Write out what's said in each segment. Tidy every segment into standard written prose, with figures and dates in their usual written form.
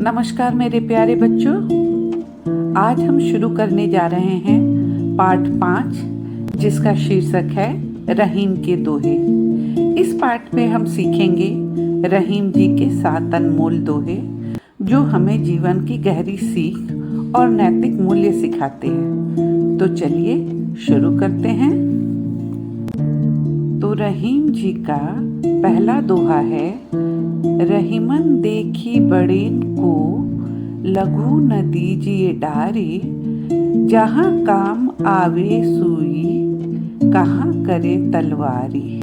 नमस्कार मेरे प्यारे बच्चों। आज हम शुरू करने जा रहे हैं पाठ 5 जिसका शीर्षक है रहीम के दोहे। इस पाठ में हम सीखेंगे रहीम जी के 7 अनमोल दोहे जो हमें जीवन की गहरी सीख और नैतिक मूल्य सिखाते हैं। तो चलिए शुरू करते हैं। तो रहीम जी का पहला दोहा है, रहीमन देखी बड़ेन को लघु न दीजिए डारे, जहाँ काम आवे सुई कहाँ करे तलवारी।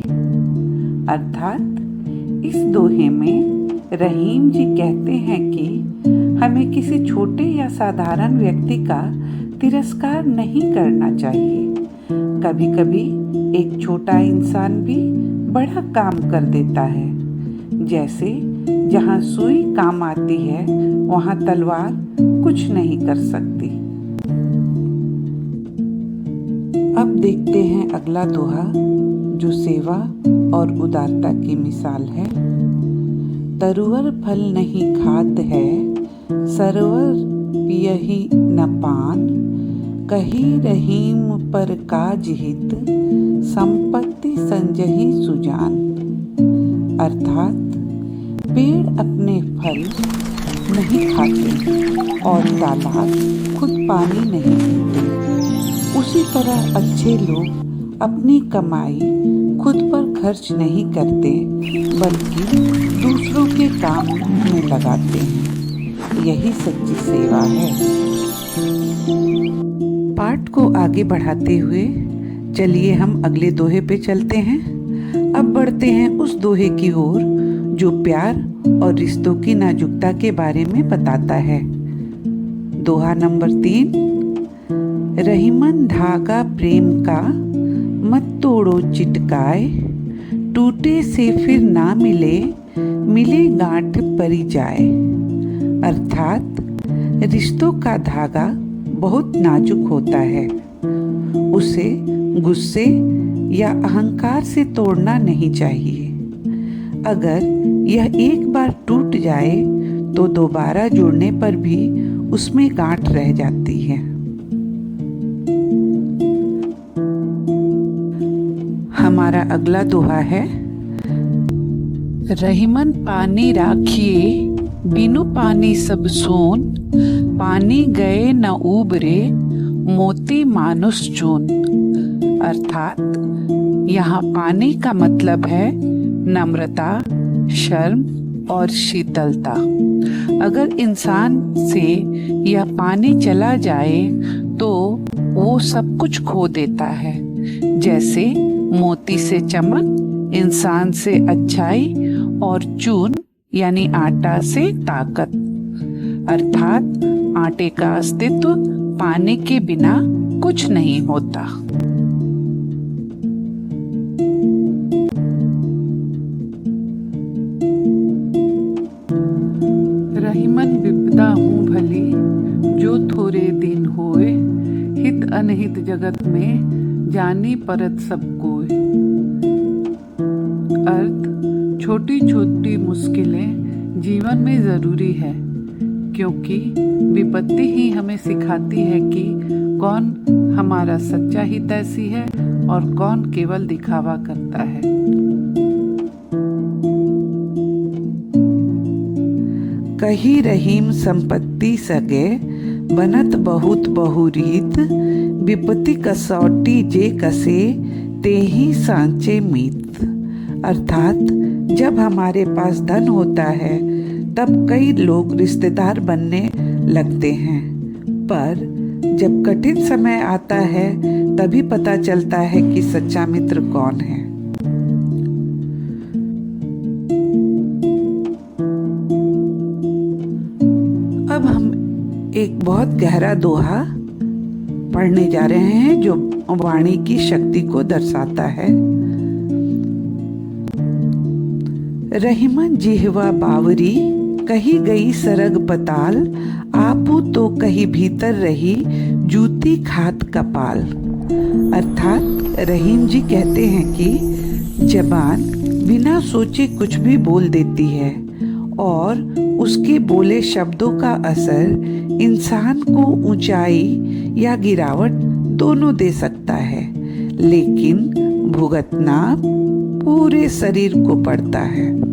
अर्थात इस दोहे में रहीम जी कहते हैं कि हमें किसी छोटे या साधारण व्यक्ति का तिरस्कार नहीं करना चाहिए। कभी कभी एक छोटा इंसान भी बड़ा काम कर देता है। जैसे जहाँ सुई काम आती है वहाँ तलवार कुछ नहीं कर सकती। अब देखते हैं अगला दोहा जो सेवा और उदारता की मिसाल है। तरुवर फल नहीं खात है, सरोवर पियहि न पान, कही रहीम पर काज हित, संपत्ति संजहि सुजान। अर्थात पेड़ अपने फल नहीं खाते और तालाब खुद पानी नहीं पीते। उसी तरह अच्छे लोग अपनी कमाई खुद पर खर्च नहीं करते बल्कि दूसरों के काम में लगाते हैं। यही सच्ची सेवा है। पाठ को आगे बढ़ाते हुए चलिए हम अगले दोहे पे चलते हैं। अब बढ़ते हैं उस दोहे की ओर जो प्यार और रिश्तों की नाजुकता के बारे में बताता है। दोहा नंबर 3, रहीमन धागा प्रेम का मत तोड़ो चिटकाए, टूटे से फिर ना मिले, मिले गांठ परी जाए। अर्थात रिश्तों का धागा बहुत नाजुक होता है। उसे गुस्से या अहंकार से तोड़ना नहीं चाहिए। अगर यह एक बार टूट जाए तो दोबारा जुड़ने पर भी उसमें गांठ रह जाती है। हमारा अगला दोहा है, रहीमन पानी राखिए बिनु पानी सब सोन, पानी गए न उबरे मोती मानुष चून। अर्थात यहाँ पानी का मतलब है नम्रता, शर्म और शीतलता। अगर इंसान से यह पानी चला जाए तो वो सब कुछ खो देता है। जैसे मोती से चमक, इंसान से अच्छाई और चून यानी आटा से ताकत। अर्थात आटे का अस्तित्व पानी के बिना कुछ नहीं होता। रहीमन विपदा हूँ भली जो थोरे दिन होए, हित अनहित जगत में जानी परत सब कोय। अर्थ, छोटी छोटी मुश्किलें जीवन में जरूरी है क्योंकि विपत्ति ही हमें सिखाती है कि कौन हमारा सच्चा हितैषी है और कौन केवल दिखावा करता है। कही रहीम संपत्ति सगे, बनत बहुत बहुरीत, विपत्ति कसौटी जे कसे, तेहि सांचे मीत। अर्थात जब हमारे पास धन होता है तब कई लोग रिश्तेदार बनने लगते हैं, पर जब कठिन समय आता है तभी पता चलता है कि सच्चा मित्र कौन है। अब हम एक बहुत गहरा दोहा पढ़ने जा रहे हैं जो वाणी की शक्ति को दर्शाता है। रहीमन जिह्वा बावरी, कही गई सरग पताल, आपू तो कहीं भीतर रही, जूती खात कपाल। अर्थात रहीम जी कहते हैं कि जबान बिना सोचे कुछ भी बोल देती है और उसके बोले शब्दों का असर इंसान को ऊंचाई या गिरावट दोनों दे सकता है, लेकिन भुगतना पूरे शरीर को पड़ता है।